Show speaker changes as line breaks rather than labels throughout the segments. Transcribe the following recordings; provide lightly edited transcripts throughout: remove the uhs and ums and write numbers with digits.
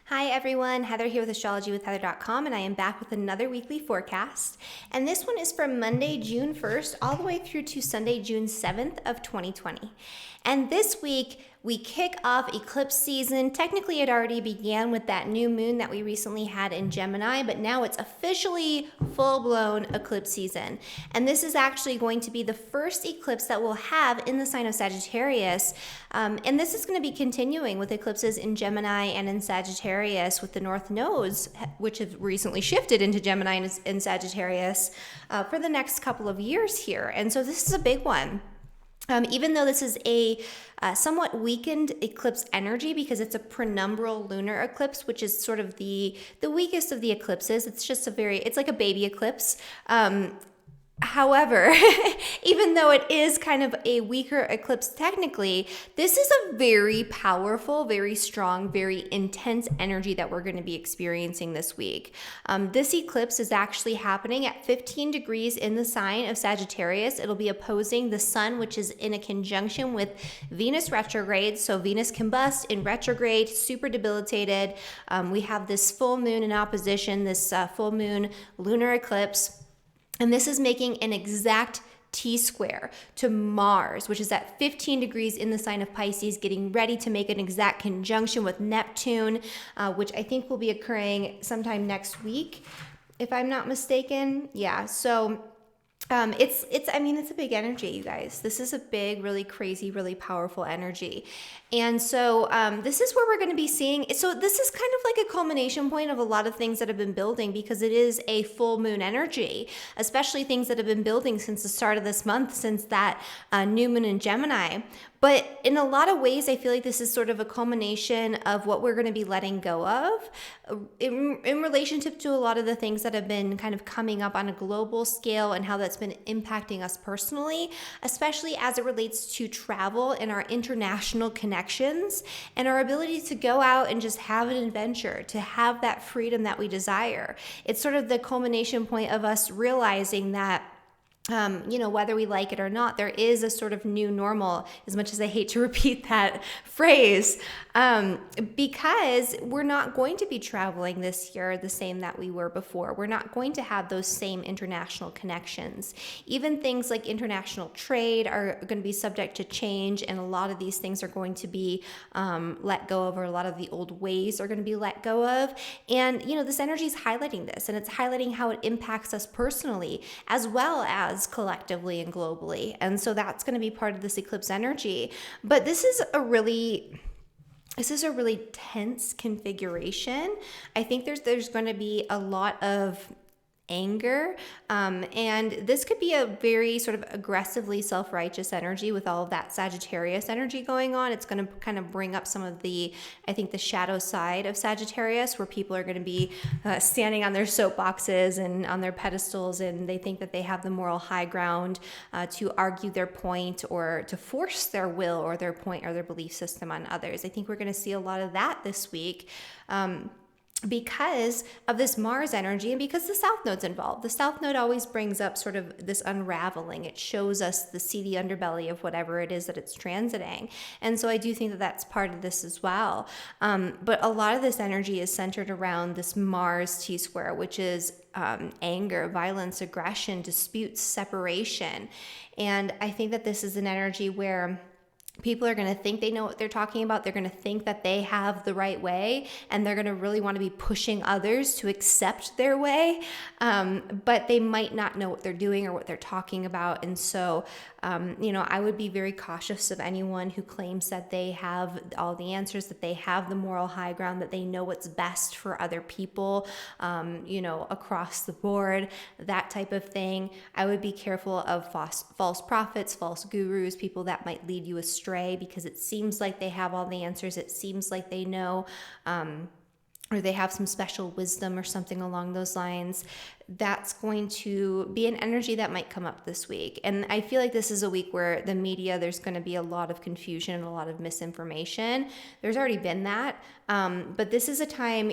Hi everyone, Heather here with astrologywithheather.com, and I am back with another weekly forecast. And this one is from Monday, June 1st, all the way through to Sunday, June 7th of 2020. And this week, we kick off eclipse season. Technically, it already began with that new moon that we recently had in Gemini, but now it's officially full-blown eclipse season. And this is actually going to be the first eclipse that we'll have in the sign of Sagittarius. And this is going to be continuing with eclipses in Gemini and in Sagittarius with the North Nodes, which have recently shifted into Gemini and Sagittarius for the next couple of years here. And so this is a big one. Even though this is a somewhat weakened eclipse energy because it's a penumbral lunar eclipse, which is sort of the weakest of the eclipses. It's just it's like a baby eclipse. However, even though it is kind of a weaker eclipse technically, this is a very powerful, very strong, very intense energy that we're going to be experiencing this week. This eclipse is actually happening at 15 degrees in the sign of Sagittarius. It'll be opposing the sun, which is in a conjunction with Venus retrograde. So Venus combust in retrograde, super debilitated. We have this full moon in opposition, this full moon lunar eclipse. And this is making an exact T-square to Mars, which is at 15 degrees in the sign of Pisces, getting ready to make an exact conjunction with Neptune, which I think will be occurring sometime next week, if I'm not mistaken. Yeah, so it's a big energy, you guys. This is a big, really crazy, really powerful energy. And so this is where we're going to be seeing, so this is kind of like a culmination point of a lot of things that have been building because it is a full moon energy, especially things that have been building since the start of this month, since that new moon in Gemini. But in a lot of ways, I feel like this is sort of a culmination of what we're going to be letting go of in relationship to a lot of the things that have been kind of coming up on a global scale and how that's been impacting us personally, especially as it relates to travel and our international connections and our ability to go out and just have an adventure, to have that freedom that we desire. It's sort of the culmination point of us realizing that whether we like it or not, there is a sort of new normal, as much as I hate to repeat that phrase, because we're not going to be traveling this year the same that we were before. We're not going to have those same international connections. Even things like international trade are going to be subject to change, and a lot of these things are going to be let go of, or a lot of the old ways are going to be let go of. And, this energy is highlighting this, and it's highlighting how it impacts us personally, as well as collectively and globally. And so that's going to be part of this eclipse energy. But this is a really tense configuration. I think there's going to be a lot of anger, and this could be a very sort of aggressively self-righteous energy with all of that Sagittarius energy going on. It's going to kind of bring up some of the shadow side of Sagittarius, where people are going to be standing on their soapboxes and on their pedestals, and they think that they have the moral high ground to argue their point or to force their will or their point or their belief system on others. I think we're going to see a lot of that this week. Because of this Mars energy and because the South Node's involved. The South Node always brings up sort of this unraveling. It shows us the seedy underbelly of whatever it is that it's transiting. And so I do think that that's part of this as well. But a lot of this energy is centered around this Mars T-square, which is anger, violence, aggression, disputes, separation. And I think that this is an energy where people are going to think they know what they're talking about. They're going to think that they have the right way, and they're going to really want to be pushing others to accept their way. But they might not know what they're doing or what they're talking about. And so, I would be very cautious of anyone who claims that they have all the answers, that they have the moral high ground, that they know what's best for other people, across the board, that type of thing. I would be careful of false prophets, false gurus, people that might lead you astray because it seems like they have all the answers. It seems like they know, or they have some special wisdom or something along those lines. That's going to be an energy that might come up this week. And I feel like this is a week where the media, there's going to be a lot of confusion and a lot of misinformation. There's already been that. But this is a time,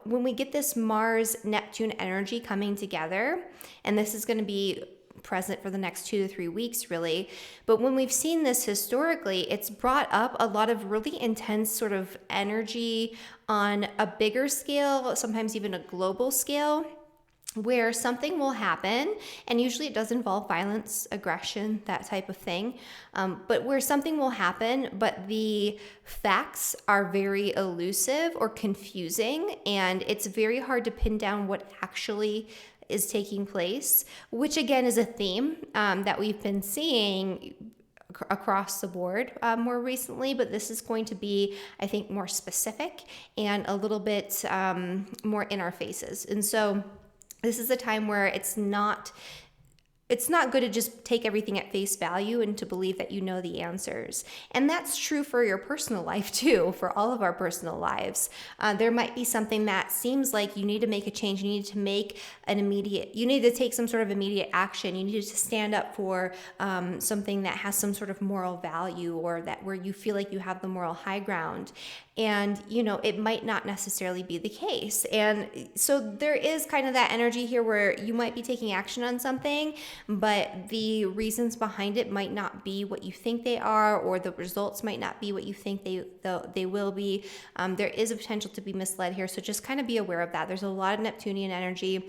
when we get this Mars-Neptune energy coming together, and this is going to be present for the next 2 to 3 weeks, really. But when we've seen this historically, it's brought up a lot of really intense sort of energy on a bigger scale, sometimes even a global scale, where something will happen, and usually it does involve violence, aggression, that type of thing, but where something will happen, but the facts are very elusive or confusing, and it's very hard to pin down what actually is taking place, which again is a theme that we've been seeing across the board more recently, but this is going to be, I think, more specific and a little bit more in our faces. And so this is a time where it's not good to just take everything at face value and to believe that you know the answers. And that's true for your personal life too, for all of our personal lives. There might be something that seems like you need to make a change. You need to take some sort of immediate action. You need to stand up for something that has some sort of moral value, or that where you feel like you have the moral high ground. And, it might not necessarily be the case. And so there is kind of that energy here where you might be taking action on something, but the reasons behind it might not be what you think they are, or the results might not be what you think they will be. There is a potential to be misled here. So just kind of be aware of that. There's a lot of Neptunian energy.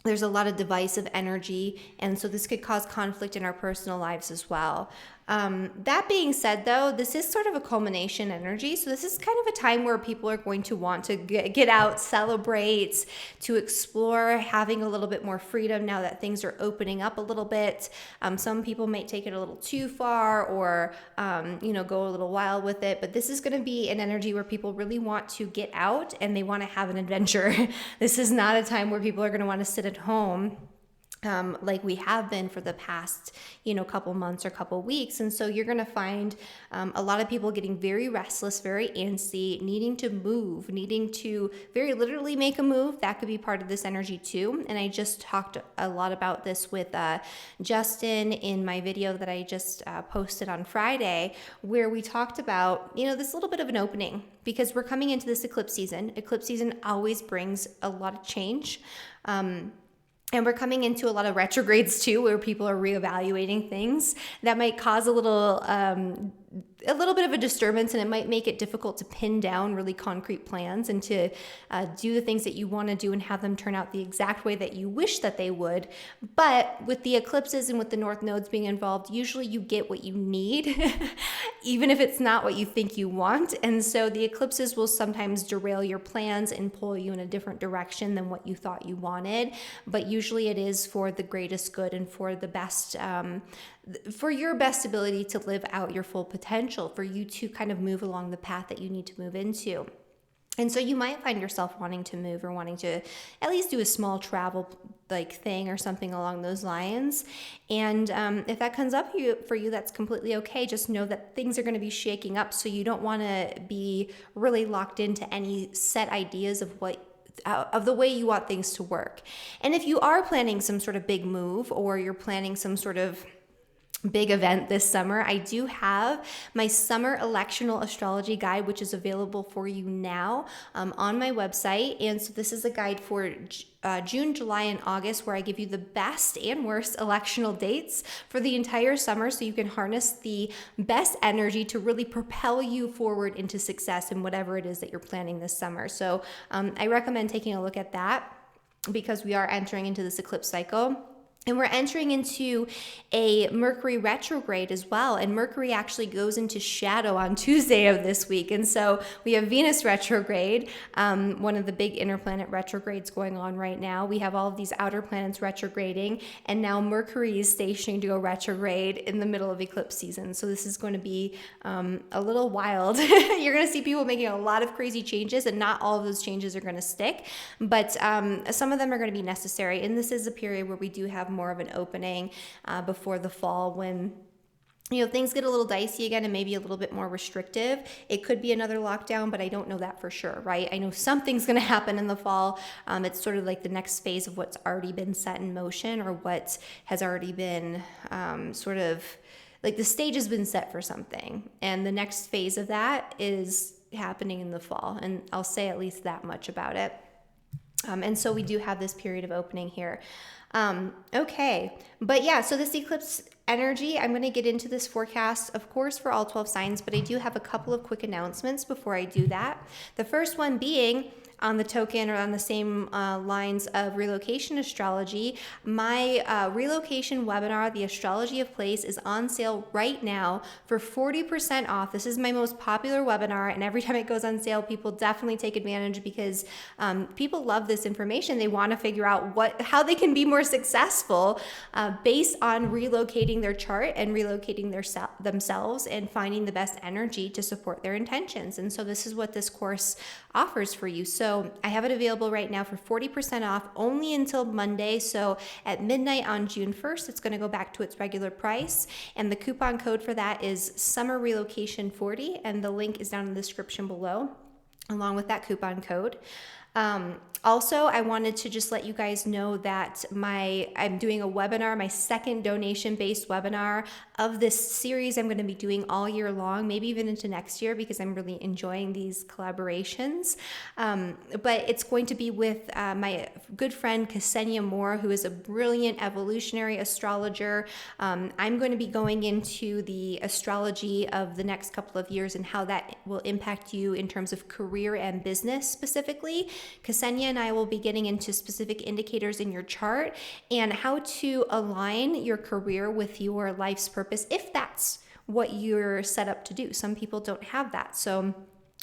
There's a lot of divisive energy, and so this could cause conflict in our personal lives as well. That being said, though, this is sort of a culmination energy, so this is kind of a time where people are going to want to get out, celebrate, to explore, having a little bit more freedom now that things are opening up a little bit. Some people might take it a little too far, or go a little wild with it, but this is going to be an energy where people really want to get out and they want to have an adventure. This is not a time where people are going to want to sit at home like we have been for the past, couple months or couple weeks. And so you're going to find a lot of people getting very restless, very antsy, needing to move, needing to very literally make a move. That could be part of this energy too. And I just talked a lot about this with Justin in my video that I just posted on Friday, where we talked about, this little bit of an opening, because we're coming into this eclipse season. Eclipse season always brings a lot of change. And we're coming into a lot of retrogrades too, where people are reevaluating things that might cause a little bit of a disturbance, and it might make it difficult to pin down really concrete plans and to do the things that you want to do and have them turn out the exact way that you wish that they would. But with the eclipses and with the north nodes being involved, usually you get what you need, even if it's not what you think you want. And so the eclipses will sometimes derail your plans and pull you in a different direction than what you thought you wanted. But usually it is for the greatest good and for the best, for your best ability to live out your full potential, for you to kind of move along the path that you need to move into. And so you might find yourself wanting to move, or wanting to at least do a small travel thing or something along those lines. And if that comes up for you, that's completely okay. Just know that things are going to be shaking up, so you don't want to be really locked into any set ideas of the way you want things to work. And if you are planning some sort of big move, or you're planning some sort of big event this summer, I do have my summer electional astrology guide, which is available for you now on my website. And so this is a guide for June, July, and August, where I give you the best and worst electional dates for the entire summer, so you can harness the best energy to really propel you forward into success in whatever it is that you're planning this summer. So I recommend taking a look at that, because we are entering into this eclipse cycle. And we're entering into a Mercury retrograde as well. And Mercury actually goes into shadow on Tuesday of this week. And so we have Venus retrograde, one of the big interplanet retrogrades going on right now. We have all of these outer planets retrograding. And now Mercury is stationing to go retrograde in the middle of eclipse season. So this is going to be a little wild. You're going to see people making a lot of crazy changes, and not all of those changes are going to stick. But some of them are going to be necessary. And this is a period where we do have more of an opening before the fall, when things get a little dicey again and maybe a little bit more restrictive. It could be another lockdown, but I don't know that for sure, right? I know something's going to happen in the fall. It's sort of like the next phase of what's already been set in motion, or what has already been sort of like the stage has been set for something. And the next phase of that is happening in the fall. And I'll say at least that much about it. And so we do have this period of opening here. Okay, but yeah, so this eclipse energy, I'm going to get into this forecast, of course, for all 12 signs, but I do have a couple of quick announcements before I do that. The first one being, on the token or on the same lines of relocation astrology, my relocation webinar, The Astrology of Place, is on sale right now for 40% off. This is my most popular webinar, and every time it goes on sale, people definitely take advantage because people love this information. They want to figure out how they can be more successful based on relocating their chart and relocating themselves and finding the best energy to support their intentions. And so this is what this course offers for you. So I have it available right now for 40% off only until Monday. So at midnight on June 1st, it's going to go back to its regular price. And the coupon code for that is Summer Relocation 40. And the link is down in the description below, along with that coupon code. Also, I wanted to just let you guys know that I'm doing a webinar, my second donation-based webinar of this series I'm going to be doing all year long, maybe even into next year, because I'm really enjoying these collaborations. But it's going to be with my good friend Ksenia Moore, who is a brilliant evolutionary astrologer. I'm going to be going into the astrology of the next couple of years and how that will impact you in terms of career and business specifically. Ksenia and I will be getting into specific indicators in your chart and how to align your career with your life's purpose if that's what you're set up to do. Some people don't have that. So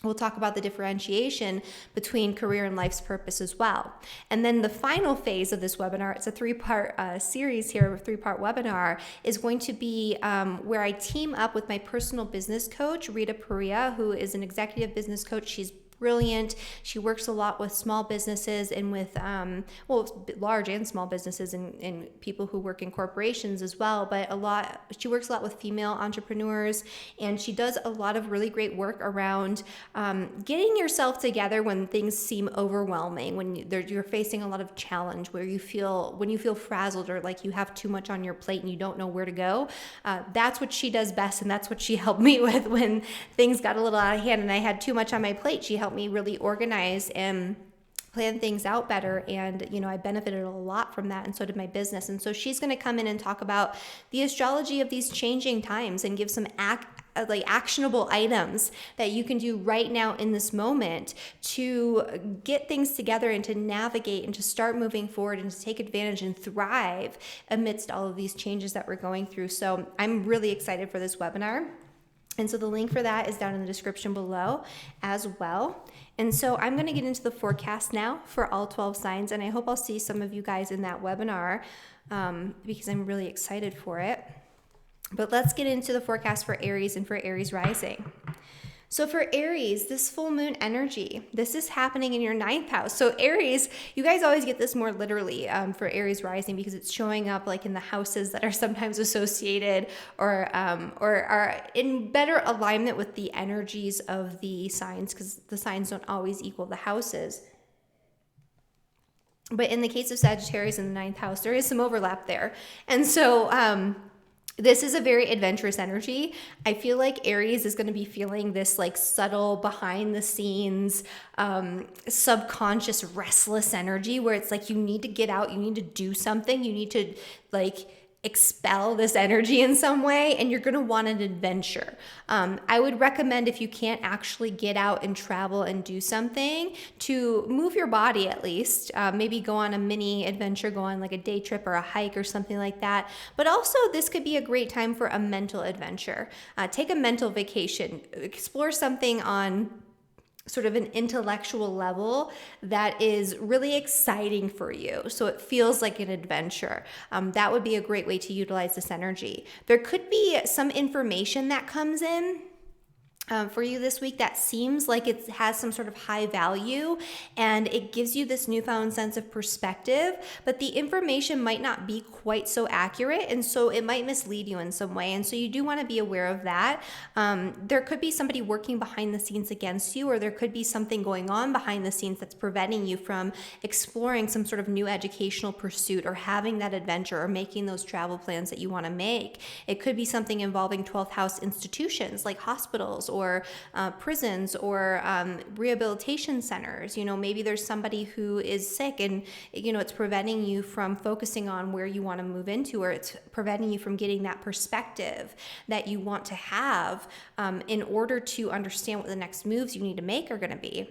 we'll talk about the differentiation between career and life's purpose as well. And then the final phase of this webinar, it's a three-part series here, a three-part webinar, is going to be where I team up with my personal business coach, Rita Perea, who is an executive business coach. She's brilliant. She works a lot with small businesses and with, large and small businesses and people who work in corporations as well, but she works a lot with female entrepreneurs, and she does a lot of really great work around getting yourself together when things seem overwhelming, when you're facing a lot of challenge, when you feel frazzled or like you have too much on your plate and you don't know where to go. That's what she does best, and that's what she helped me with when things got a little out of hand and I had too much on my plate. She helped me really organize and plan things out better, and I benefited a lot from that, and so did my business. And so she's going to come in and talk about the astrology of these changing times and give some actionable items that you can do right now in this moment to get things together and to navigate and to start moving forward and to take advantage and thrive amidst all of these changes that we're going through. So I'm really excited for this webinar. And so the link for that is down in the description below as well. And so I'm going to get into the forecast now for all 12 signs, and I hope I'll see some of you guys in that webinar because I'm really excited for it. But let's get into the forecast for Aries and for Aries Rising. So for Aries, this full moon energy, this is happening in your 9th house. So Aries, you guys always get this more literally for Aries Rising because it's showing up like in the houses that are sometimes associated or are in better alignment with the energies of the signs, because the signs don't always equal the houses. But in the case of Sagittarius in the 9th house, there is some overlap there. And so this is a very adventurous energy. I feel like Aries is going to be feeling this like subtle behind the scenes, subconscious restless energy where it's like you need to get out, you need to do something, you need to like expel this energy in some way, and you're going to want an adventure. I would recommend, if you can't actually get out and travel and do something, to move your body at least. Maybe go on a mini adventure, go on like a day trip or a hike or something like that. But also this could be a great time for a mental adventure. Take a mental vacation, explore something on sort of an intellectual level that is really exciting for you, so it feels like an adventure. That would be a great way to utilize this energy. There could be some information that comes in for you this week that seems like it has some sort of high value and it gives you this newfound sense of perspective, but the information might not be quite so accurate, and so it might mislead you in some way, and so you do want to be aware of that. There could be somebody working behind the scenes against you, or there could be something going on behind the scenes that's preventing you from exploring some sort of new educational pursuit or having that adventure or making those travel plans that you want to make. It could be something involving 12th house institutions like hospitals or prisons or rehabilitation centers. Maybe there's somebody who is sick and, it's preventing you from focusing on where you want to move into, or it's preventing you from getting that perspective that you want to have in order to understand what the next moves you need to make are going to be.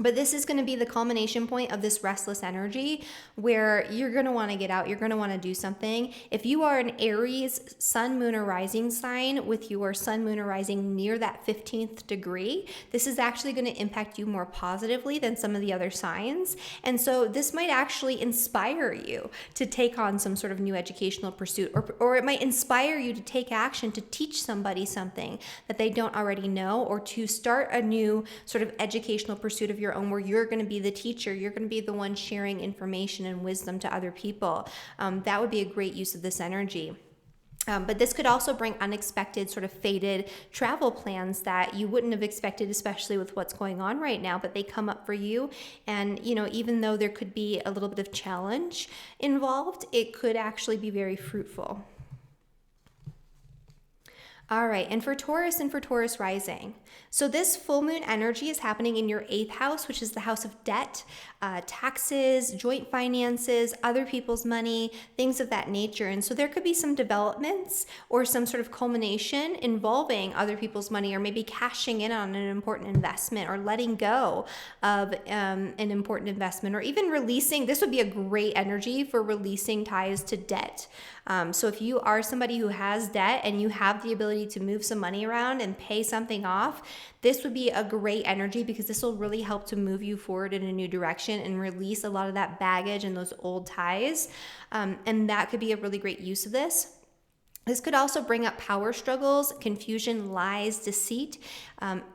But this is going to be the culmination point of this restless energy where you're going to want to get out. You're going to want to do something. If you are an Aries sun, moon, or rising sign with your sun, moon, or rising near that 15th degree, this is actually going to impact you more positively than some of the other signs. And so this might actually inspire you to take on some sort of new educational pursuit, or it might inspire you to take action to teach somebody something that they don't already know, or to start a new sort of educational pursuit of your own where you're going to be the teacher. You're going to be the one sharing information and wisdom to other people. That would be a great use of this energy. But this could also bring unexpected sort of fated travel plans that you wouldn't have expected, especially with what's going on right now, but they come up for you. And, even though there could be a little bit of challenge involved, it could actually be very fruitful. All right, and for Taurus rising. So this full moon energy is happening in your 8th house, which is the house of debt, taxes, joint finances, other people's money, things of that nature. And so there could be some developments or some sort of culmination involving other people's money, or maybe cashing in on an important investment, or letting go of an important investment, or even releasing. This would be a great energy for releasing ties to debt. So if you are somebody who has debt and you have the ability to move some money around and pay something off, this would be a great energy, because this will really help to move you forward in a new direction and release a lot of that baggage and those old ties. And that could be a really great use of this. This could also bring up power struggles, confusion, lies, deceit,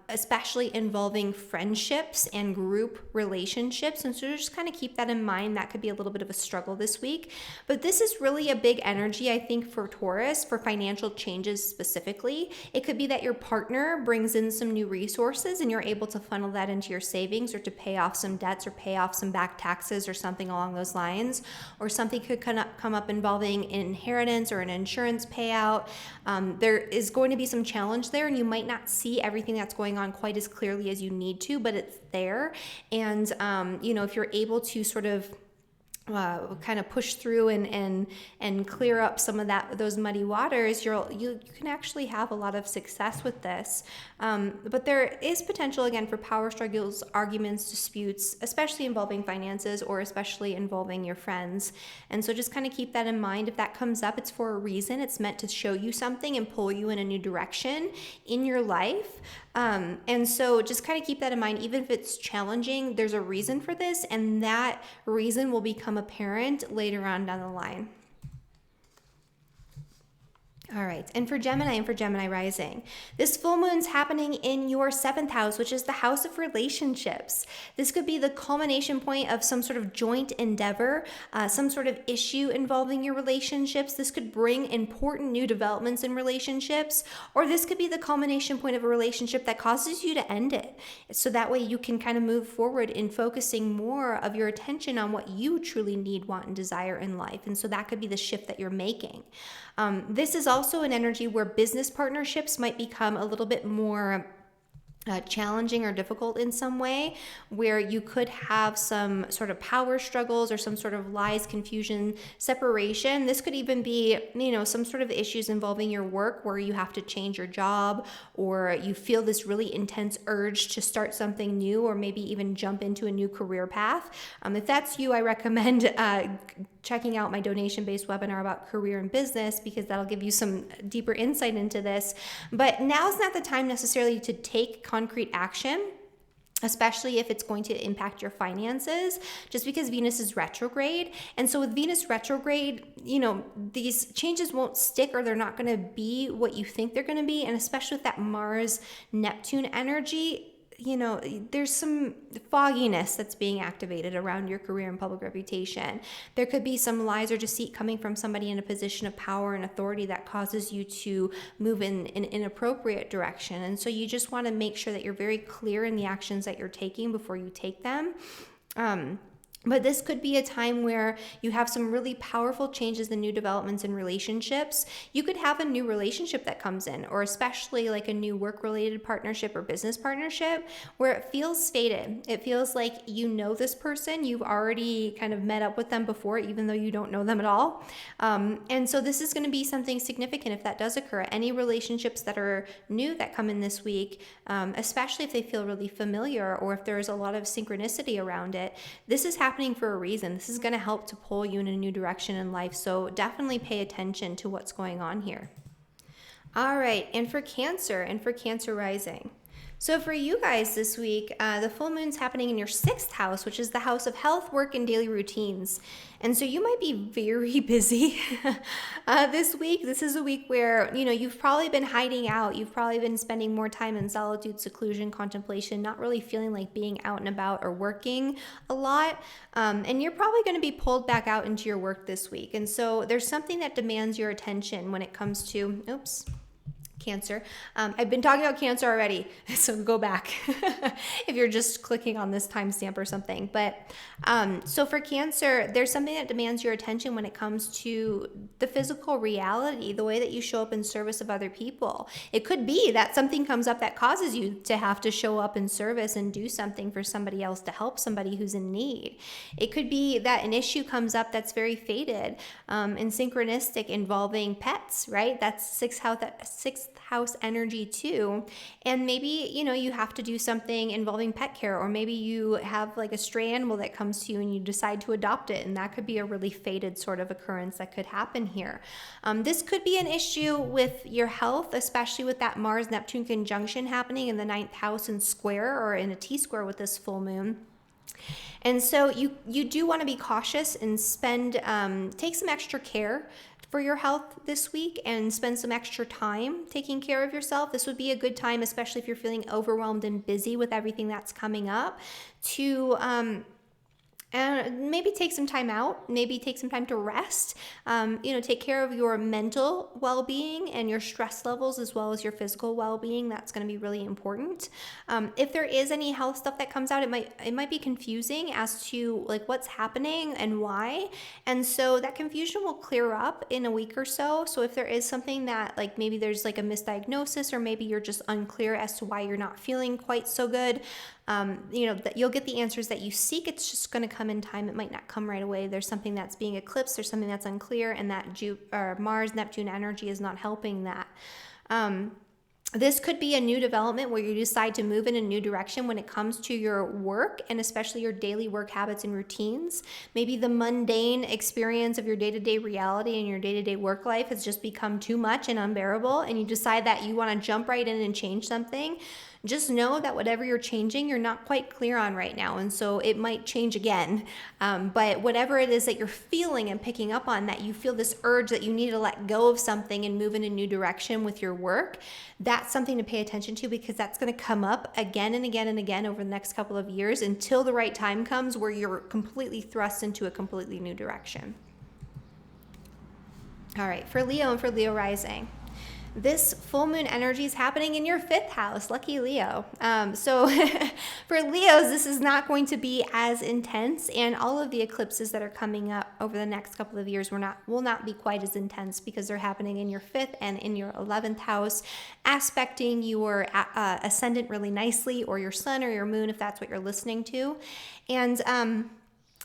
especially involving friendships and group relationships. And so just kind of keep that in mind. That could be a little bit of a struggle this week. But this is really a big energy, I think, for Taurus, for financial changes specifically. It could be that your partner brings in some new resources and you're able to funnel that into your savings, or to pay off some debts, or pay off some back taxes, or something along those lines. Or something could come up involving inheritance or an insurance payout. There is going to be some challenge there, and you might not see everything that's going on quite as clearly as you need to, but it's there. And if you're able to sort of kind of push through and clear up some of those muddy waters, you can actually have a lot of success with this. But there is potential, again, for power struggles, arguments, disputes, especially involving finances, or especially involving your friends. And so just kind of keep that in mind. If that comes up, it's for a reason. It's meant to show you something and pull you in a new direction in your life. And so just kind of keep that in mind. Even if it's challenging, there's a reason for this, and that reason will become apparent later on down the line. All right, and for Gemini Rising, this full moon's happening in your 7th house, which is the house of relationships. This could be the culmination point of some sort of joint endeavor, some sort of issue involving your relationships. This could bring important new developments in relationships, or this could be the culmination point of a relationship that causes you to end it. So that way you can kind of move forward in focusing more of your attention on what you truly need, want, and desire in life. And so that could be the shift that you're making. This is also an energy where business partnerships might become a little bit more challenging or difficult in some way, where you could have some sort of power struggles or some sort of lies, confusion, separation. This could even be, some sort of issues involving your work, where you have to change your job, or you feel this really intense urge to start something new, or maybe even jump into a new career path. If that's you, I recommend checking out my donation-based webinar about career and business, because that'll give you some deeper insight into this. But now's not the time necessarily to take concrete action, especially if it's going to impact your finances, just because Venus is retrograde. And so with Venus retrograde, these changes won't stick, or they're not going to be what you think they're going to be. And especially with that Mars Neptune energy, there's some fogginess that's being activated around your career and public reputation. There could be some lies or deceit coming from somebody in a position of power and authority that causes you to move in an inappropriate direction. And so you just want to make sure that you're very clear in the actions that you're taking before you take them. But this could be a time where you have some really powerful changes and new developments in relationships. You could have a new relationship that comes in, or especially like a new work-related partnership or business partnership where it feels fated. It feels like you know this person, you've already kind of met up with them before, even though you don't know them at all. And so this is going to be something significant if that does occur. Any relationships that are new that come in this week, especially if they feel really familiar or if there's a lot of synchronicity around it, this is happening for a reason. This is going to help to pull you in a new direction in life. So definitely pay attention to what's going on here. All right, and for Cancer Rising. So for you guys this week, the full moon's happening in your 6th house, which is the house of health, work, and daily routines. And so you might be very busy this week. This is a week where, you've probably been hiding out. You've probably been spending more time in solitude, seclusion, contemplation, not really feeling like being out and about or working a lot. And you're probably going to be pulled back out into your work this week. And so there's something that demands your attention when it comes to, Cancer. I've been talking about Cancer already, so go back if you're just clicking on this timestamp or something. But so for Cancer, there's something that demands your attention when it comes to the physical reality, the way that you show up in service of other people. It could be that something comes up that causes you to have to show up in service and do something for somebody else to help somebody who's in need. It could be that an issue comes up that's very fated and synchronistic involving pets, right? That's sixth house energy too. And maybe, you have to do something involving pet care, or maybe you have like a stray animal that comes to you and you decide to adopt it. And that could be a really fated sort of occurrence that could happen here. This could be an issue with your health, especially with that Mars-Neptune conjunction happening in the 9th house in square or in a T-square with this full moon. And so you do want to be cautious and take some extra care for your health this week and spend some extra time taking care of yourself. This would be a good time, especially if you're feeling overwhelmed and busy with everything that's coming up, to and maybe take some time out, maybe take some time to rest, take care of your mental well-being and your stress levels as well as your physical well-being. That's going to be really important. If there is any health stuff that comes out, it might be confusing as to like what's happening and why. And so that confusion will clear up in a week or so. So if there is something that like maybe there's like a misdiagnosis, or maybe you're just unclear as to why you're not feeling quite so good, that you'll get the answers that you seek. It's just going to come in time. It might not come right away. There's something that's being eclipsed. There's something that's unclear, and that Mars Neptune energy is not helping that. This could be a new development where you decide to move in a new direction when it comes to your work, and especially your daily work habits and routines. Maybe the mundane experience of your day-to-day reality and your day-to-day work life has just become too much and unbearable, and you decide that you want to jump right in and change something. Just know that whatever you're changing, you're not quite clear on right now. And so it might change again. But whatever it is that you're feeling and picking up on, that you feel this urge that you need to let go of something and move in a new direction with your work, that's something to pay attention to, because that's going to come up again and again and again over the next couple of years until the right time comes where you're completely thrust into a completely new direction. All right, for Leo and for Leo Rising. This full moon energy is happening in your 5th house. Lucky Leo. So for Leos, this is not going to be as intense, and all of the eclipses that are coming up over the next couple of years will not be quite as intense, because they're happening in your 5th and in your 11th house, aspecting your ascendant really nicely, or your sun or your moon, if that's what you're listening to. And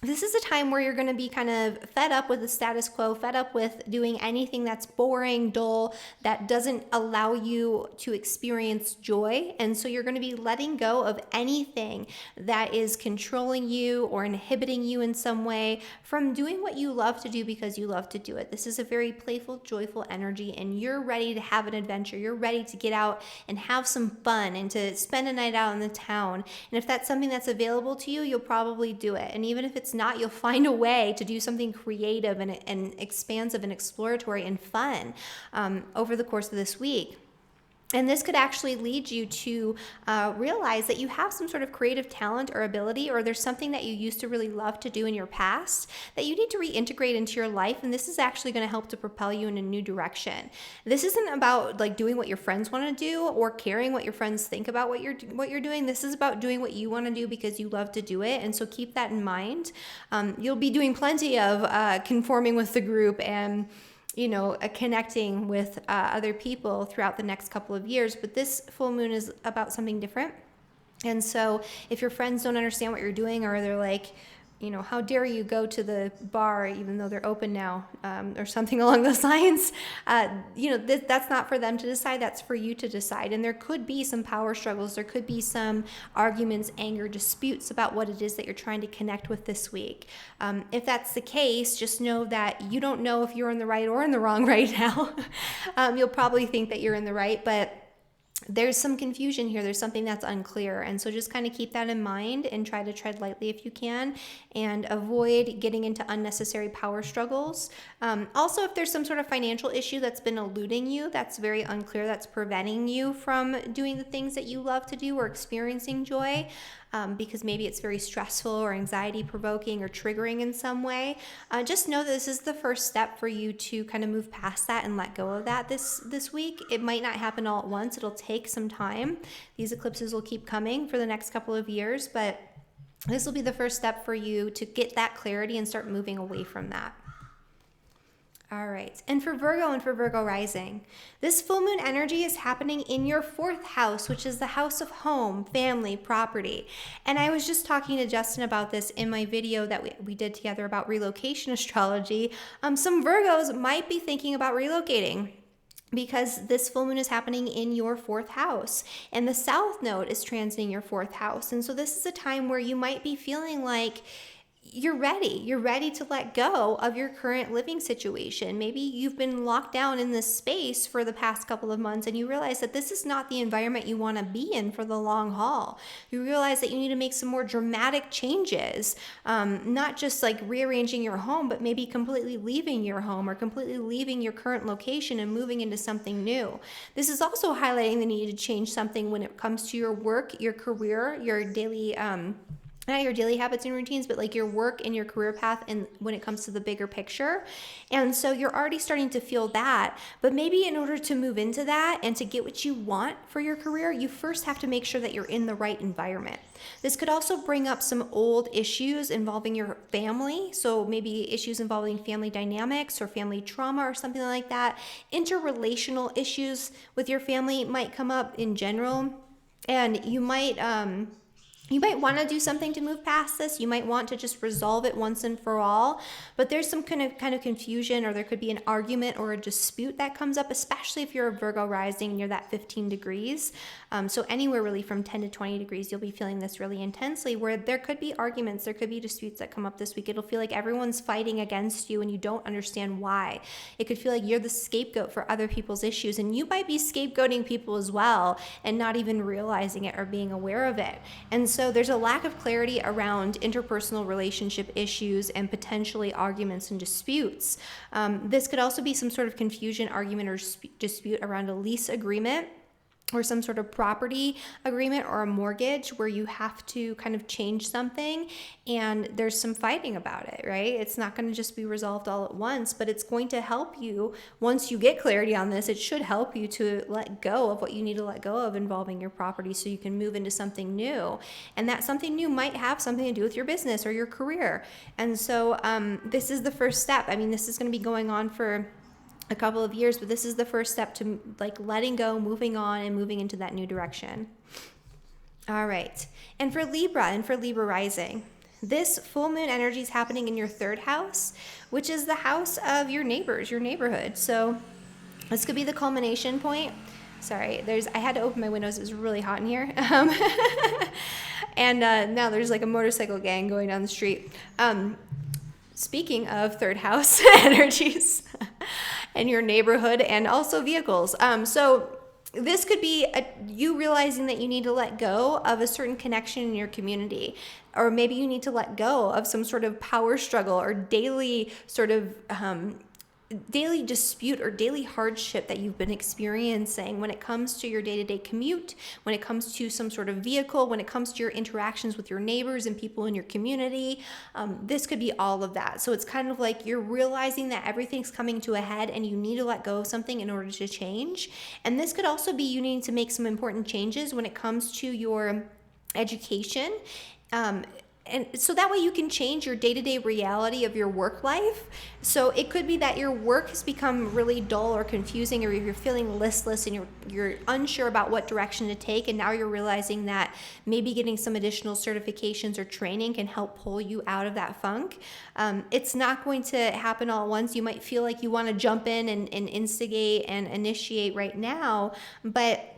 this is a time where you're going to be kind of fed up with the status quo, fed up with doing anything that's boring, dull, that doesn't allow you to experience joy. And so you're going to be letting go of anything that is controlling you or inhibiting you in some way from doing what you love to do because you love to do it. This is a very playful, joyful energy, and you're ready to have an adventure. You're ready to get out and have some fun and to spend a night out in the town. And if that's something that's available to you, you'll probably do it. And even if it's not, you'll find a way to do something creative and expansive and exploratory and fun over the course of this week. And this could actually lead you to realize that you have some sort of creative talent or ability, or there's something that you used to really love to do in your past that you need to reintegrate into your life. And this is actually going to help to propel you in a new direction. This isn't about like doing what your friends want to do or caring what your friends think about what you're doing. This is about doing what you want to do because you love to do it. And so keep that in mind. You'll be doing plenty of conforming with the group and connecting with other people throughout the next couple of years. But this full moon is about something different. And so if your friends don't understand what you're doing, or they're like, how dare you go to the bar even though they're open now, or something along those lines, that's not for them to decide. That's for you to decide. And there could be some power struggles. There could be some arguments, anger, disputes about what it is that you're trying to connect with this week. If that's the case, just know that you don't know if you're in the right or in the wrong right now. You'll probably think that you're in the right, but there's some confusion here. There's something that's unclear. And so just kind of keep that in mind and try to tread lightly if you can, and avoid getting into unnecessary power struggles. Also, if there's some sort of financial issue that's been eluding you, that's very unclear, that's preventing you from doing the things that you love to do or experiencing joy, because maybe it's very stressful or anxiety provoking or triggering in some way, just know that this is the first step for you to kind of move past that and let go of that this week. It might not happen all at once. It'll take some time. These eclipses will keep coming for the next couple of years, but this will be the first step for you to get that clarity and start moving away from that. All right. And for Virgo and for Virgo Rising, this full moon energy is happening in your 4th house, which is the house of home, family, property. And I was just talking to Justin about this in my video that we did together about relocation astrology. Some Virgos might be thinking about relocating, because this full moon is happening in your 4th house, and the South Node is transiting your 4th house. And so this is a time where you might be feeling like you're ready to let go of your current living situation. Maybe you've been locked down in this space for the past couple of months, and you realize that this is not the environment you want to be in for the long haul. You realize that you need to make some more dramatic changes, not just like rearranging your home, but maybe completely leaving your home or completely leaving your current location and moving into something new. This is also highlighting the need to change something when it comes to your work, your career, your daily not your daily habits and routines, but like your work and your career path, and when it comes to the bigger picture. And so you're already starting to feel that, but maybe in order to move into that and to get what you want for your career, you first have to make sure that you're in the right environment. This could also bring up some old issues involving your family. So maybe issues involving family dynamics or family trauma or something like that. Interrelational issues with your family might come up in general, and you might want to do something to move past this. You might want to just resolve it once and for all, but there's some kind of confusion, or there could be an argument or a dispute that comes up, especially if you're a Virgo rising and you're that 15 degrees. So anywhere really from 10 to 20 degrees, you'll be feeling this really intensely, where there could be arguments, there could be disputes that come up this week. It'll feel like everyone's fighting against you and you don't understand why. It could feel like you're the scapegoat for other people's issues, and you might be scapegoating people as well and not even realizing it or being aware of it. And so there's a lack of clarity around interpersonal relationship issues and potentially arguments and disputes. This could also be some sort of confusion, argument, or dispute around a lease agreement, or some sort of property agreement or a mortgage where you have to kind of change something and there's some fighting about it, right? It's not going to just be resolved all at once, but it's going to help you once you get clarity on this. It should help you to let go of what you need to let go of involving your property so you can move into something new. And that something new might have something to do with your business or your career. And so this is the first step. I mean, this is going to be going on for a couple of years, but this is the first step to like letting go, moving on, and moving into that new direction. All right. And for Libra and for Libra rising, this full moon energy is happening in your 3rd house, which is the house of your neighbors, your neighborhood. So this could be the culmination point. Sorry, I had to open my windows. It was really hot in here. And now there's like a motorcycle gang going down the street. Speaking of 3rd house energies and your neighborhood and also vehicles. So this could be you realizing that you need to let go of a certain connection in your community, or maybe you need to let go of some sort of power struggle or daily sort of daily dispute or daily hardship that you've been experiencing when it comes to your day-to-day commute, when it comes to some sort of vehicle, when it comes to your interactions with your neighbors and people in your community. This could be all of that. So it's kind of like you're realizing that everything's coming to a head and you need to let go of something in order to change. And this could also be you needing to make some important changes when it comes to your education. And so that way you can change your day-to-day reality of your work life. So it could be that your work has become really dull or confusing, or you're feeling listless and you're unsure about what direction to take, and now you're realizing that maybe getting some additional certifications or training can help pull you out of that funk. It's not going to happen all at once. You might feel like you want to jump in and instigate and initiate right now, but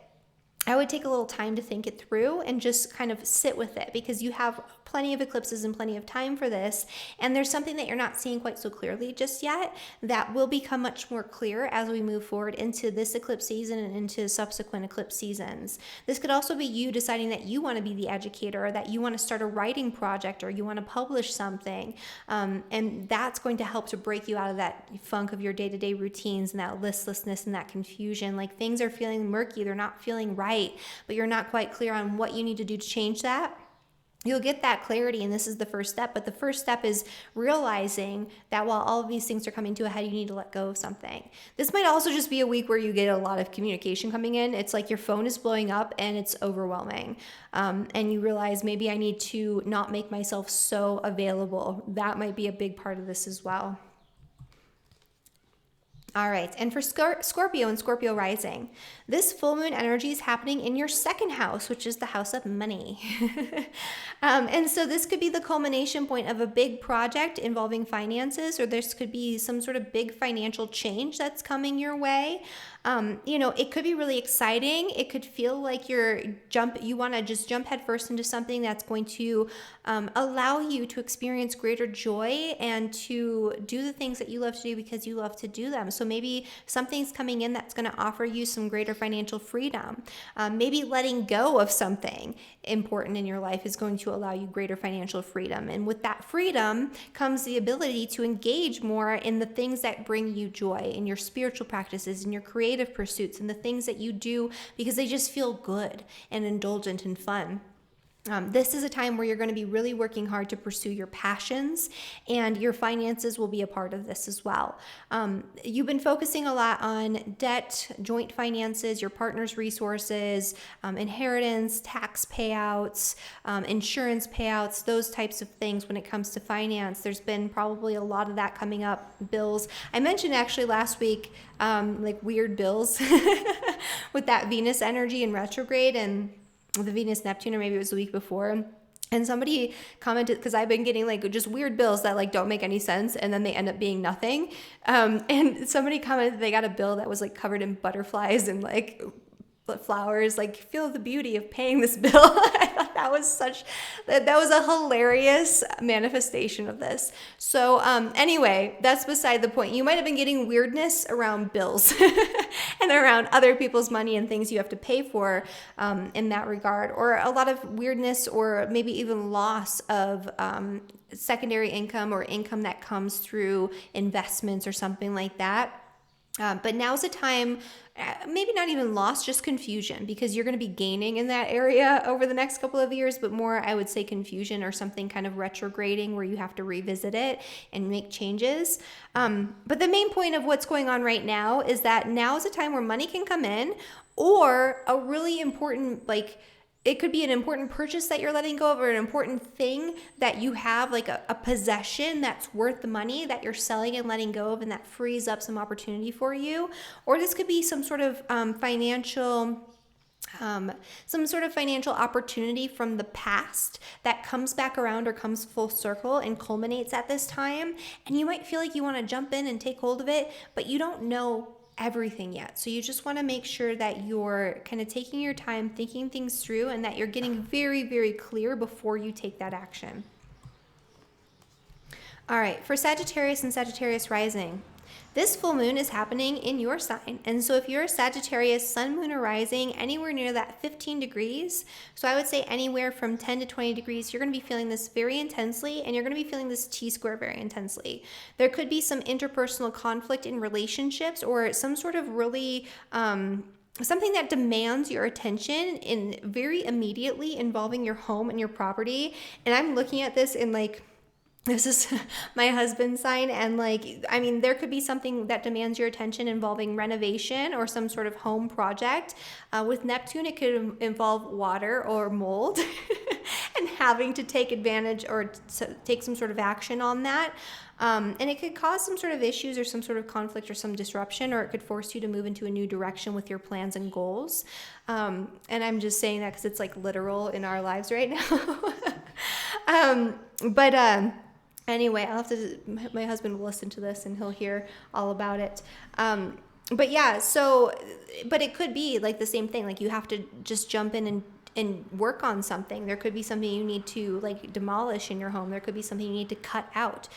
I would take a little time to think it through and just kind of sit with it, because you have plenty of eclipses and plenty of time for this. And there's something that you're not seeing quite so clearly just yet that will become much more clear as we move forward into this eclipse season and into subsequent eclipse seasons. This could also be you deciding that you want to be the educator, or that you want to start a writing project, or you want to publish something. And that's going to help to break you out of that funk of your day-to-day routines and that listlessness and that confusion. Like things are feeling murky, they're not feeling right, but you're not quite clear on what you need to do to change that. You'll get that clarity, and this is the first step. But the first step is realizing that while all of these things are coming to a head, you need to let go of something. This might also just be a week where you get a lot of communication coming in. It's like your phone is blowing up and it's overwhelming. And you realize maybe I need to not make myself so available. That might be a big part of this as well. All right, and for Scorpio and Scorpio Rising, this full moon energy is happening in your second house, which is the house of money. And so this could be the culmination point of a big project involving finances, or this could be some sort of big financial change that's coming your way. It could be really exciting. It could feel like you want to just jump headfirst into something that's going to allow you to experience greater joy and to do the things that you love to do because you love to do them. So maybe something's coming in that's going to offer you some greater financial freedom. Maybe letting go of something important in your life is going to allow you greater financial freedom. And with that freedom comes the ability to engage more in the things that bring you joy, in your spiritual practices, in your creative pursuits, and the things that you do because they just feel good and indulgent and fun. This is a time where you're going to be really working hard to pursue your passions, and your finances will be a part of this as well. You've been focusing a lot on debt, joint finances, your partner's resources, inheritance, tax payouts, insurance payouts, those types of things when it comes to finance. There's been probably a lot of that coming up, bills. I mentioned actually last week, like weird bills with that Venus energy in retrograde and the Venus Neptune, or maybe it was the week before. And somebody commented, because I've been getting like just weird bills that like don't make any sense, and then they end up being nothing. And somebody commented they got a bill that was like covered in butterflies and like flowers, like feel the beauty of paying this bill. I thought that was a hilarious manifestation of this. So anyway, that's beside the point. You might have been getting weirdness around bills and around other people's money and things you have to pay for in that regard, or a lot of weirdness or maybe even loss of secondary income or income that comes through investments or something like that. But now's the time, maybe not even loss, just confusion, because you're going to be gaining in that area over the next couple of years, but more, I would say, confusion or something kind of retrograding where you have to revisit it and make changes. But the main point of what's going on right now is that now is a time where money can come in, or a really important, it could be an important purchase that you're letting go of, or an important thing that you have, like a possession that's worth the money that you're selling and letting go of, and that frees up some opportunity for you. Or this could be some sort of financial opportunity from the past that comes back around or comes full circle and culminates at this time. And you might feel like you want to jump in and take hold of it, but you don't know everything yet. So you just want to make sure that you're kind of taking your time, thinking things through, and that you're getting very, very clear before you take that action. All right, for Sagittarius and Sagittarius Rising, This full moon is happening in your sign. And so if you're a Sagittarius, sun, moon, or rising, anywhere near that 15 degrees, so I would say anywhere from 10 to 20 degrees, you're going to be feeling this very intensely, and you're going to be feeling this T-square very intensely. There could be some interpersonal conflict in relationships, or some sort of really something that demands your attention in very immediately, involving your home and your property. And I'm looking at this in like, this is my husband's sign, and like, I mean, there could be something that demands your attention involving renovation or some sort of home project. With Neptune, it could involve water or mold and having to take advantage or take some sort of action on that. And it could cause some sort of issues or some sort of conflict or some disruption, or it could force you to move into a new direction with your plans and goals. And I'm just saying that because it's like literal in our lives right now. Anyway, I'll have to, my husband will listen to this and he'll hear all about it. But yeah, so, but it could be like the same thing. Like you have to just jump in and work on something. There could be something you need to like demolish in your home. There could be something you need to cut out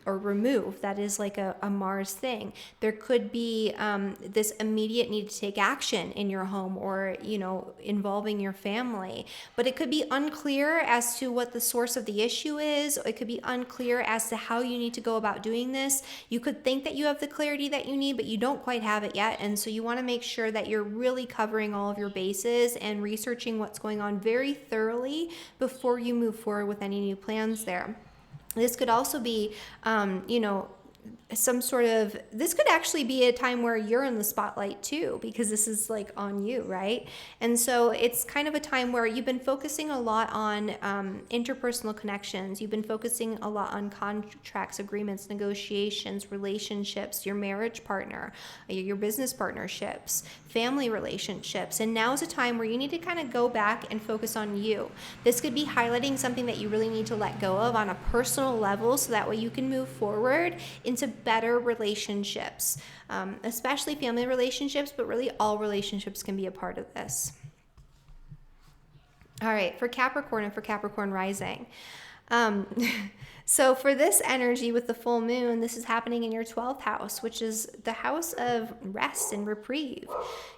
or remove. That is like a Mars thing. There could be this immediate need to take action in your home, or, you know, involving your family. But it could be unclear as to what the source of the issue is. It could be unclear as to how you need to go about doing this. You could think that you have the clarity that you need, but you don't quite have it yet. And so you want to make sure that you're really covering all of your bases and researching what's going on very thoroughly before you move forward with any new plans there. This could also be, you know, some sort of, this could actually be a time where you're in the spotlight too, because this is like on you, right? And so it's kind of a time where you've been focusing a lot on interpersonal connections. You've been focusing a lot on contracts, agreements, negotiations, relationships, your marriage partner, your business partnerships, family relationships. And now is a time where you need to kind of go back and focus on you. This could be highlighting something that you really need to let go of on a personal level, so that way you can move forward into better relationships, especially family relationships, but really all relationships can be a part of this. All right, for Capricorn and for Capricorn Rising. So for this energy with the full moon, this is happening in your 12th house, which is the house of rest and reprieve.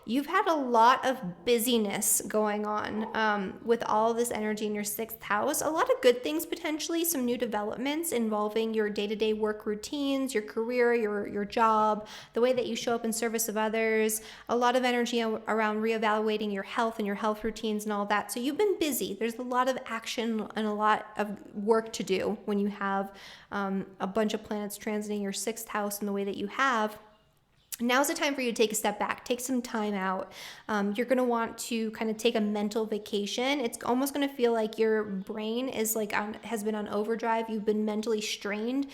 You've had a lot of busyness going on with all of this energy in your 6th house. A lot of good things potentially, some new developments involving your day-to-day work routines, your career, your job, the way that you show up in service of others. A lot of energy around reevaluating your health and your health routines and all that. So you've been busy. There's a lot of action and a lot of work to do when you have a bunch of planets transiting your 6th house in the way that you have. Now's the time for you to take a step back, take some time out. You're going to want to kind of take a mental vacation. It's almost going to feel like your brain is like has been on overdrive. You've been mentally strained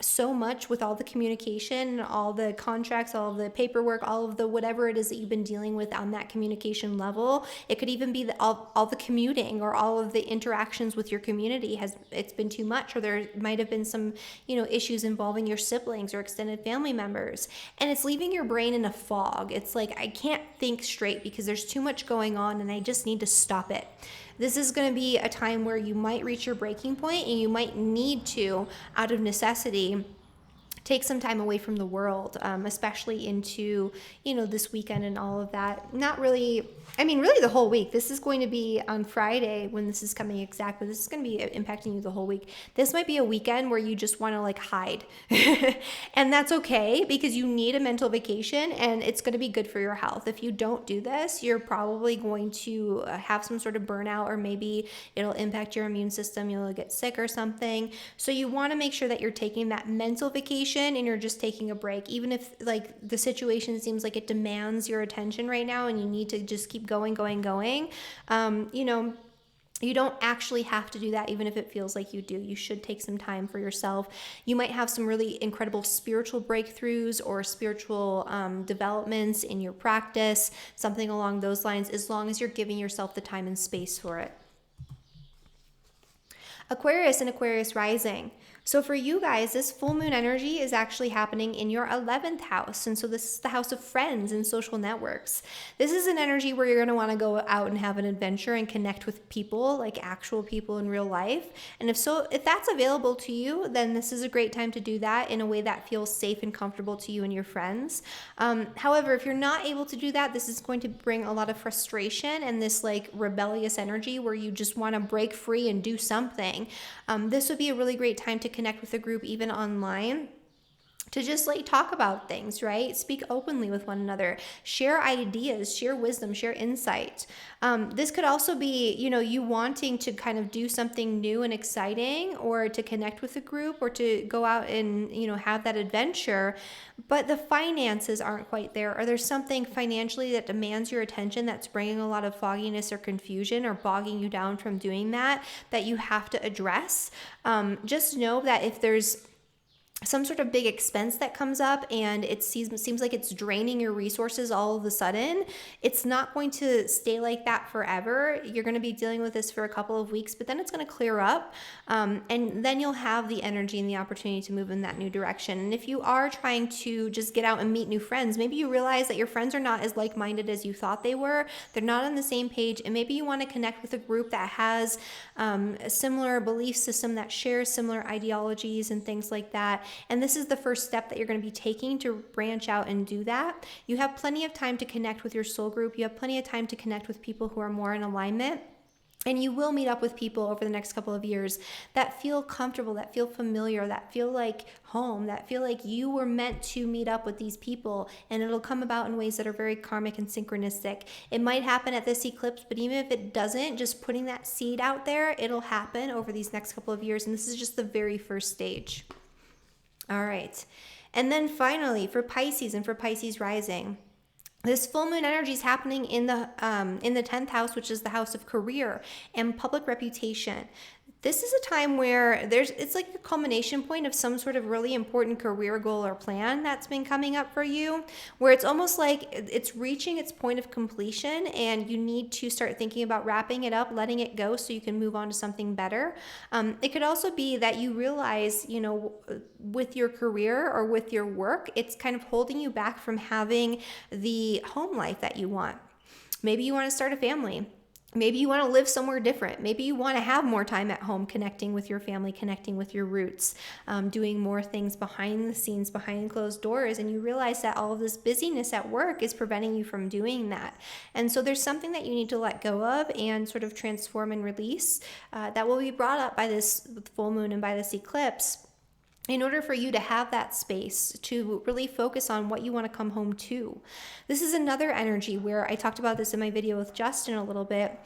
so much with all the communication, all the contracts, all of the paperwork, all of the whatever it is that you've been dealing with on that communication level. It could even be all the commuting or all of the interactions with your community it's been too much, or there might have been some, you know, issues involving your siblings or extended family members. And it's leaving your brain in a fog. It's like, I can't think straight because there's too much going on and I just need to stop it. This is going to be a time where you might reach your breaking point, and you might need to, out of necessity, take some time away from the world, especially into, you know, this weekend and all of that. Not really, I mean, really the whole week. This is going to be on Friday when this is coming exactly. This is going to be impacting you the whole week. This might be a weekend where you just want to like hide. And that's okay, because you need a mental vacation and it's going to be good for your health. If you don't do this, you're probably going to have some sort of burnout, or maybe it'll impact your immune system. You'll get sick or something. So you want to make sure that you're taking that mental vacation and you're just taking a break, even if like the situation seems like it demands your attention right now and you need to just keep going. You know, you don't actually have to do that, even if it feels like you do. You should take some time for yourself. You might have some really incredible spiritual breakthroughs or spiritual developments in your practice, something along those lines, as long as you're giving yourself the time and space for it. Aquarius and Aquarius Rising. So for you guys, this full moon energy is actually happening in your 11th house. And so this is the house of friends and social networks. This is an energy where you're going to want to go out and have an adventure and connect with people, like actual people in real life. And if that's available to you, then this is a great time to do that in a way that feels safe and comfortable to you and your friends. However, if you're not able to do that, this is going to bring a lot of frustration and this like rebellious energy where you just want to break free and do something. This would be a really great time to connect with a group even online, to just like talk about things, right? Speak openly with one another, share ideas, share wisdom, share insight. This could also be, you wanting to kind of do something new and exciting, or to connect with a group, or to go out and, have that adventure, but the finances aren't quite there, or there's something financially that demands your attention that's bringing a lot of fogginess or confusion or bogging you down from doing that you have to address. Just know that if there's some sort of big expense that comes up and it seems like it's draining your resources all of a sudden, it's not going to stay like that forever. You're going to be dealing with this for a couple of weeks, but then it's going to clear up, and then you'll have the energy and the opportunity to move in that new direction. And if you are trying to just get out and meet new friends, maybe you realize that your friends are not as like-minded as you thought they were. They're not on the same page, and maybe you want to connect with a group that has a similar belief system, that shares similar ideologies and things like that. And this is the first step that you're going to be taking to branch out and do that. You have plenty of time to connect with your soul group. You have plenty of time to connect with people who are more in alignment. And you will meet up with people over the next couple of years that feel comfortable, that feel familiar, that feel like home, that feel like you were meant to meet up with these people. And it'll come about in ways that are very karmic and synchronistic. It might happen at this eclipse, but even if it doesn't, just putting that seed out there, it'll happen over these next couple of years. And this is just the very first stage. All right. And then finally, for Pisces and for Pisces rising, this full moon energy is happening in the 10th house, which is the house of career and public reputation. This is a time where it's like the culmination point of some sort of really important career goal or plan that's been coming up for you, where it's almost like it's reaching its point of completion and you need to start thinking about wrapping it up, letting it go so you can move on to something better. It could also be that you realize, with your career or with your work, it's kind of holding you back from having the home life that you want. Maybe you want to start a family. Maybe you want to live somewhere different. Maybe you want to have more time at home connecting with your family, connecting with your roots, doing more things behind the scenes, behind closed doors. And you realize that all of this busyness at work is preventing you from doing that. And so there's something that you need to let go of and sort of transform and release that will be brought up by this full moon and by this eclipse, in order for you to have that space to really focus on what you want to come home to. This is another energy where I talked about this in my video with Justin a little bit,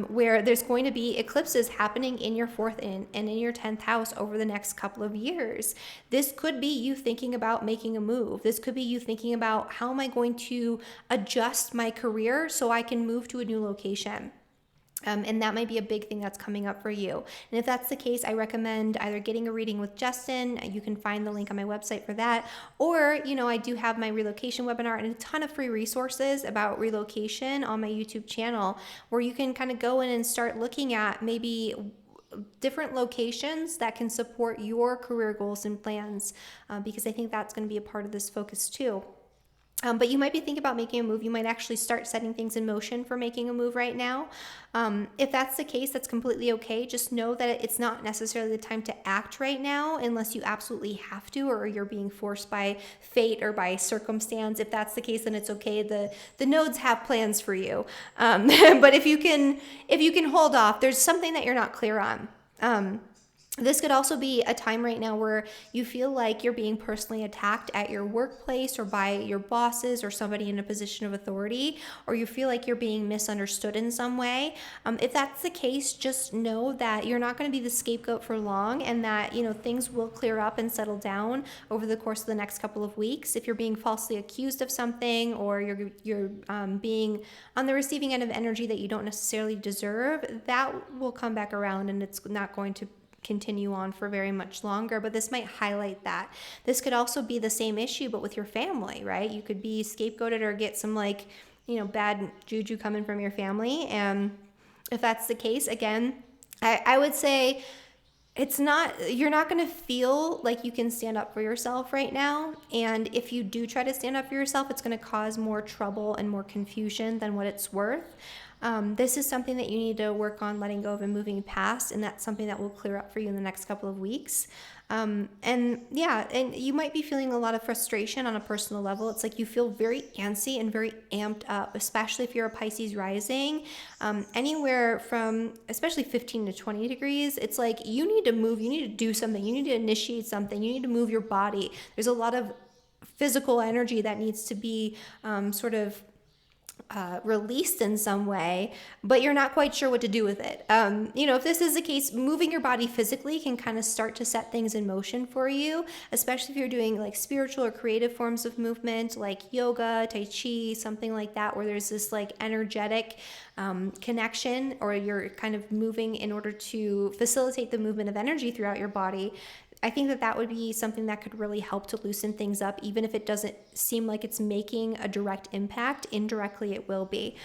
where there's going to be eclipses happening in your 4th and in your 10th house over the next couple of years. This could be you thinking about making a move. This could be you thinking about, how am I going to adjust my career so I can move to a new location? And that might be a big thing that's coming up for you. And if that's the case, I recommend either getting a reading with Justin. You can find the link on my website for that. Or, I do have my relocation webinar and a ton of free resources about relocation on my YouTube channel, where you can kind of go in and start looking at maybe different locations that can support your career goals and plans, because I think that's going to be a part of this focus too. But you might be thinking about making a move. You might actually start setting things in motion for making a move right now. If that's the case, that's completely okay. Just know that it's not necessarily the time to act right now unless you absolutely have to, or you're being forced by fate or by circumstance. If that's the case, then it's okay. The nodes have plans for you. But if you can hold off, there's something that you're not clear on. This could also be a time right now where you feel like you're being personally attacked at your workplace or by your bosses or somebody in a position of authority, or you feel like you're being misunderstood in some way. If that's the case, just know that you're not going to be the scapegoat for long, and that, things will clear up and settle down over the course of the next couple of weeks. If you're being falsely accused of something, or you're being on the receiving end of energy that you don't necessarily deserve, that will come back around, and it's not going to continue on for very much longer, but this might highlight that. This could also be the same issue, but with your family, right? You could be scapegoated or get some bad juju coming from your family. And if that's the case, again, I would say you're not going to feel like you can stand up for yourself right now. And if you do try to stand up for yourself, it's going to cause more trouble and more confusion than what it's worth. This is something that you need to work on letting go of and moving past, and that's something that will clear up for you in the next couple of weeks. And you might be feeling a lot of frustration on a personal level. It's like you feel very antsy and very amped up, especially if you're a Pisces rising. Anywhere from especially 15 to 20 degrees, it's like you need to move, you need to do something, you need to initiate something, you need to move your body. There's a lot of physical energy that needs to be released in some way, but you're not quite sure what to do with it. If this is the case, moving your body physically can kind of start to set things in motion for you, especially if you're doing like spiritual or creative forms of movement like yoga, tai chi, something like that, where there's this like energetic connection, or you're kind of moving in order to facilitate the movement of energy throughout your body. I think that would be something that could really help to loosen things up, even if it doesn't seem like it's making a direct impact. Indirectly, it will be.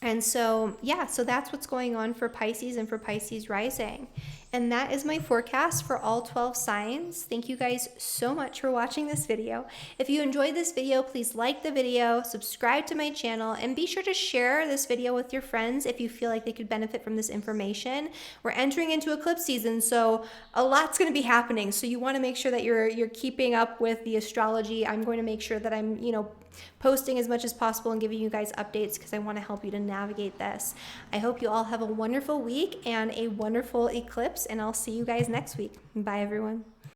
So that's what's going on for Pisces and for Pisces rising. And that is my forecast for all 12 signs. Thank you guys so much for watching this video. If you enjoyed this video, please like the video, subscribe to my channel, and be sure to share this video with your friends if you feel like they could benefit from this information. We're entering into eclipse season, so a lot's going to be happening. So you want to make sure that you're keeping up with the astrology. I'm going to make sure that I'm, posting as much as possible and giving you guys updates, because I want to help you to navigate this. I hope you all have a wonderful week and a wonderful eclipse, and I'll see you guys next week. Bye, everyone.